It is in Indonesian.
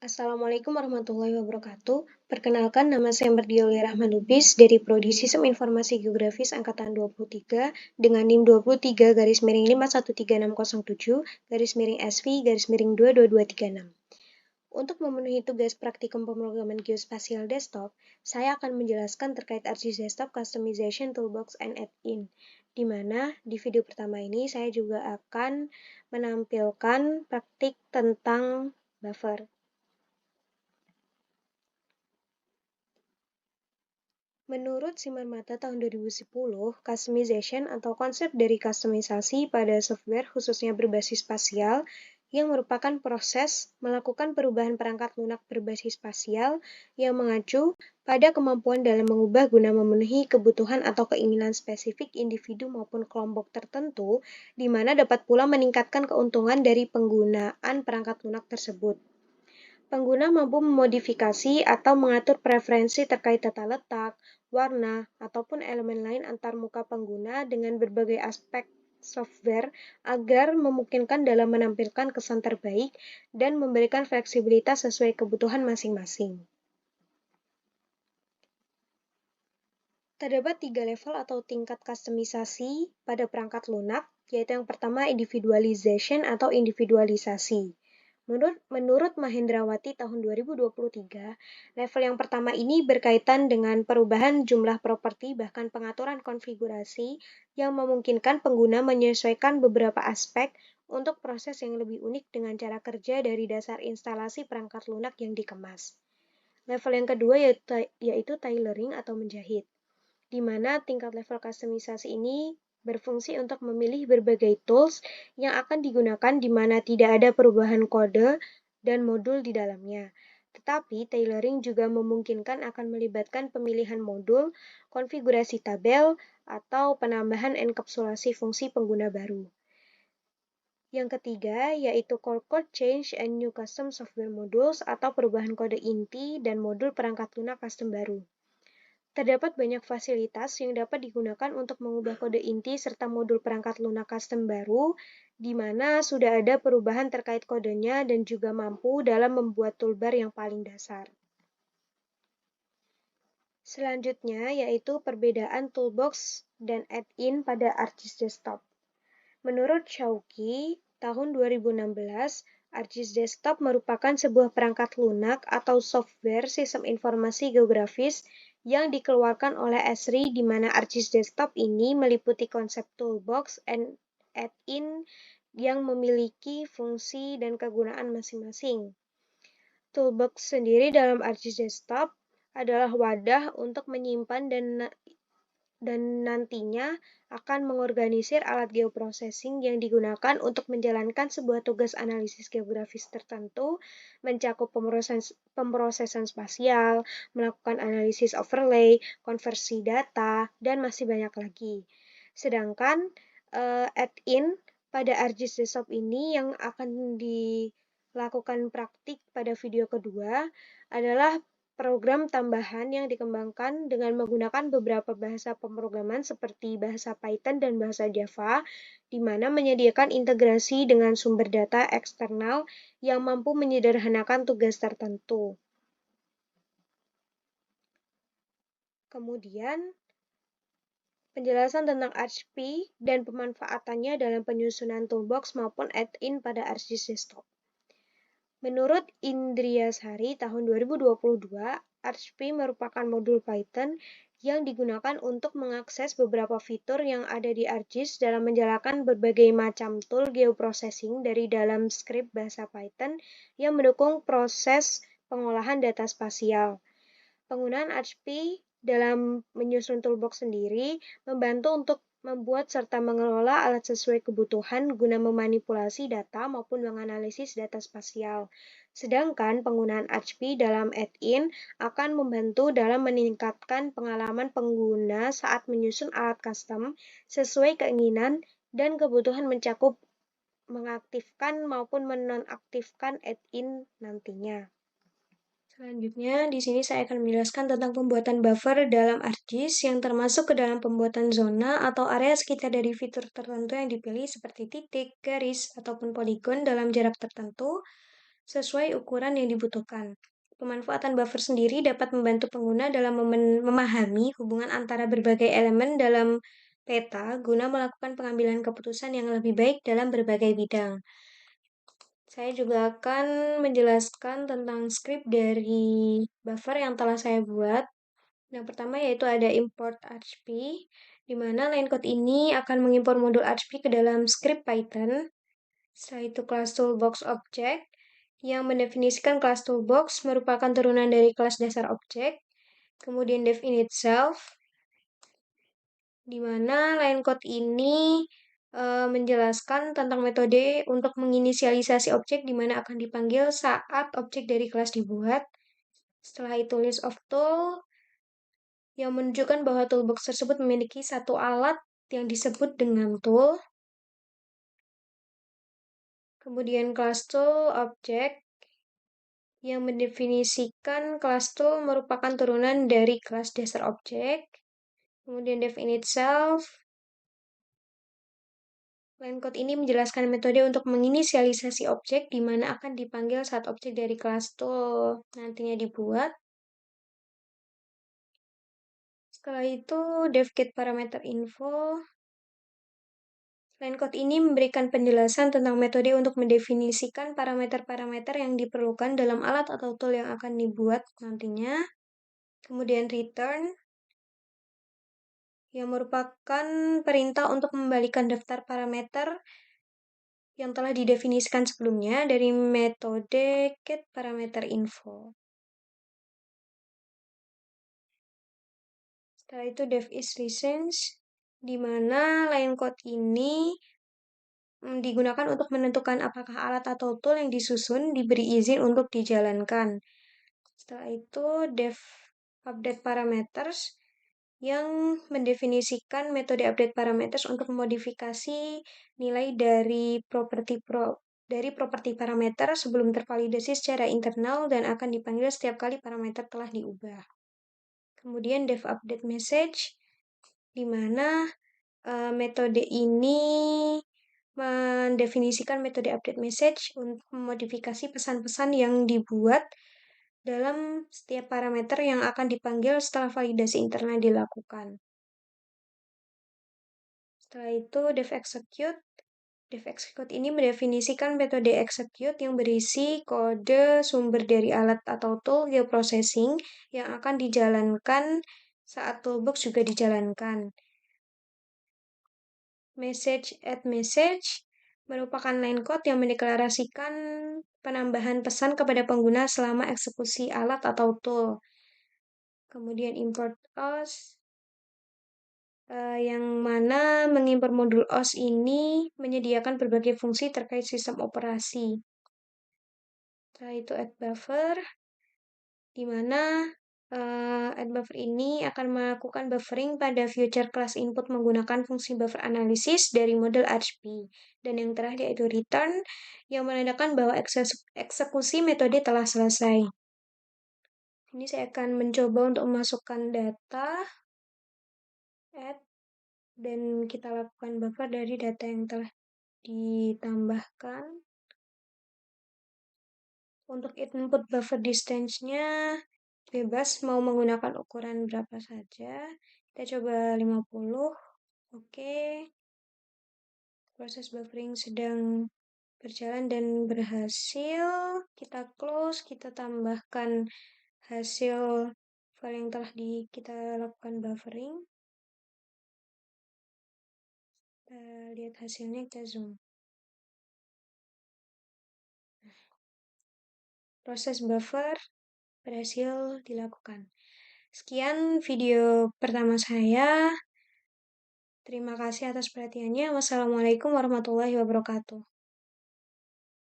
Assalamualaikum warahmatullahi wabarakatuh. Perkenalkan, nama saya Merdiaulia Rahman Lubis dari Prodi Sistem Informasi Geografis Angkatan 23 dengan NIM 23-5136607 SV 22236. Untuk memenuhi tugas praktikum pemrograman geospasial desktop, saya akan menjelaskan terkait ArcGIS Desktop Customization Toolbox and Add-in, di mana di video pertama ini saya juga akan menampilkan praktik tentang buffer. Menurut Simar Mata tahun 2010, customization atau konsep dari kustomisasi pada software khususnya berbasis spasial yang merupakan proses melakukan perubahan perangkat lunak berbasis spasial yang mengacu pada kemampuan dalam mengubah guna memenuhi kebutuhan atau keinginan spesifik individu maupun kelompok tertentu, di mana dapat pula meningkatkan keuntungan dari penggunaan perangkat lunak tersebut. Pengguna mampu memodifikasi atau mengatur preferensi terkait tata letak, warna, ataupun elemen lain antarmuka pengguna dengan berbagai aspek software agar memungkinkan dalam menampilkan kesan terbaik dan memberikan fleksibilitas sesuai kebutuhan masing-masing. Terdapat 3 level atau tingkat kustomisasi pada perangkat lunak, yaitu yang pertama individualization atau individualisasi. Menurut Mahendrawati tahun 2023, level yang pertama ini berkaitan dengan perubahan jumlah properti bahkan pengaturan konfigurasi yang memungkinkan pengguna menyesuaikan beberapa aspek untuk proses yang lebih unik dengan cara kerja dari dasar instalasi perangkat lunak yang dikemas. Level yang kedua yaitu tailoring atau menjahit, di mana tingkat level kustomisasi ini berfungsi untuk memilih berbagai tools yang akan digunakan di mana tidak ada perubahan kode dan modul di dalamnya. Tetapi, tailoring juga memungkinkan akan melibatkan pemilihan modul, konfigurasi tabel, atau penambahan enkapsulasi fungsi pengguna baru. Yang ketiga, yaitu core code change and new custom software modules atau perubahan kode inti dan modul perangkat lunak custom baru. Terdapat banyak fasilitas yang dapat digunakan untuk mengubah kode inti serta modul perangkat lunak custom baru, di mana sudah ada perubahan terkait kodenya dan juga mampu dalam membuat toolbar yang paling dasar. Selanjutnya yaitu perbedaan toolbox dan add-in pada ArcGIS Desktop. Menurut Shawki, tahun 2016, ArcGIS Desktop merupakan sebuah perangkat lunak atau software sistem informasi geografis yang dikeluarkan oleh Esri, di mana ArcGIS Desktop ini meliputi konsep toolbox and add-in yang memiliki fungsi dan kegunaan masing-masing. Toolbox sendiri dalam ArcGIS Desktop adalah wadah untuk menyimpan dan nantinya akan mengorganisir alat geoprocessing yang digunakan untuk menjalankan sebuah tugas analisis geografis tertentu, mencakup pemrosesan spasial, melakukan analisis overlay, konversi data, dan masih banyak lagi. Sedangkan add-in pada ArcGIS Desktop ini yang akan dilakukan praktik pada video kedua adalah program tambahan yang dikembangkan dengan menggunakan beberapa bahasa pemrograman seperti bahasa Python dan bahasa Java, di mana menyediakan integrasi dengan sumber data eksternal yang mampu menyederhanakan tugas tertentu. Kemudian, penjelasan tentang ArcP dan pemanfaatannya dalam penyusunan toolbox maupun add-in pada ArcGIS Desktop. Menurut Indriasari tahun 2022, ArcP merupakan modul Python yang digunakan untuk mengakses beberapa fitur yang ada di ArcGIS dalam menjalankan berbagai macam tool geoprocessing dari dalam skrip bahasa Python yang mendukung proses pengolahan data spasial. Penggunaan ArcP dalam menyusun toolbox sendiri membantu untuk membuat serta mengelola alat sesuai kebutuhan guna memanipulasi data maupun menganalisis data spasial. Sedangkan penggunaan ArcP dalam add-in akan membantu dalam meningkatkan pengalaman pengguna saat menyusun alat custom sesuai keinginan dan kebutuhan mencakup mengaktifkan maupun menonaktifkan add-in nantinya. Selanjutnya, di sini saya akan menjelaskan tentang pembuatan buffer dalam ArcGIS yang termasuk ke dalam pembuatan zona atau area sekitar dari fitur tertentu yang dipilih seperti titik, garis, ataupun poligon dalam jarak tertentu. sesuai ukuran yang dibutuhkan. Pemanfaatan buffer sendiri dapat membantu pengguna dalam memahami hubungan antara berbagai elemen dalam peta guna melakukan pengambilan keputusan yang lebih baik dalam berbagai bidang. Saya juga akan menjelaskan tentang script dari buffer yang telah saya buat. Yang pertama yaitu ada import RHP, di mana line code ini akan mengimpor modul RHP ke dalam script Python. Setelah itu kelas toolbox object, yang mendefinisikan kelas toolbox merupakan turunan dari kelas dasar objek. Kemudian dev init itself, di mana line code ini menjelaskan tentang metode untuk menginisialisasi objek di mana akan dipanggil saat objek dari kelas dibuat. Setelah itu list of tool yang menunjukkan bahwa toolbox tersebut memiliki satu alat yang disebut dengan tool. Kemudian class tool object yang mendefinisikan kelas tool merupakan turunan dari kelas dasar objek. Kemudian dev init itself. Line code ini menjelaskan metode untuk menginisialisasi objek di mana akan dipanggil saat objek dari kelas tool nantinya dibuat. Setelah itu dev get parameter info. Line code ini memberikan penjelasan tentang metode untuk mendefinisikan parameter-parameter yang diperlukan dalam alat atau tool yang akan dibuat nantinya. Kemudian return, yang merupakan perintah untuk membalikan daftar parameter yang telah didefinisikan sebelumnya dari metode getParameterInfo. Setelah itu dev is license, di mana line code ini digunakan untuk menentukan apakah alat atau tool yang disusun diberi izin untuk dijalankan. Setelah itu dev update parameters, yang mendefinisikan metode update parameters untuk memodifikasi nilai dari properti parameter sebelum tervalidasi secara internal dan akan dipanggil setiap kali parameter telah diubah. Kemudian dev update message, di mana metode ini mendefinisikan metode update message untuk memodifikasi pesan-pesan yang dibuat dalam setiap parameter yang akan dipanggil setelah validasi internal dilakukan. Setelah itu dev execute. Dev execute ini mendefinisikan metode execute yang berisi kode sumber dari alat atau tool geoprocessing yang akan dijalankan saat toolbox juga dijalankan. Message add message merupakan line code yang mendeklarasikan penambahan pesan kepada pengguna selama eksekusi alat atau tool. Kemudian import OS, yang mana mengimpor modul OS ini menyediakan berbagai fungsi terkait sistem operasi. Setelah itu add buffer, di mana add buffer ini akan melakukan buffering pada future class input menggunakan fungsi buffer analysis dari model RHP. Dan yang terakhir yaitu return, yang menandakan bahwa eksekusi metode telah selesai. Ini saya akan mencoba untuk memasukkan data, add, dan kita lakukan buffer dari data yang telah ditambahkan. Untuk input buffer distance-nya bebas mau menggunakan ukuran berapa saja. Kita coba 50. Oke. Proses buffering sedang berjalan dan berhasil. Kita close, kita tambahkan hasil file yang telah kita lakukan buffering. Kita lihat hasilnya, kita zoom. Proses buffer berhasil dilakukan. Sekian video pertama saya. Terima kasih atas perhatiannya. Wassalamualaikum warahmatullahi wabarakatuh.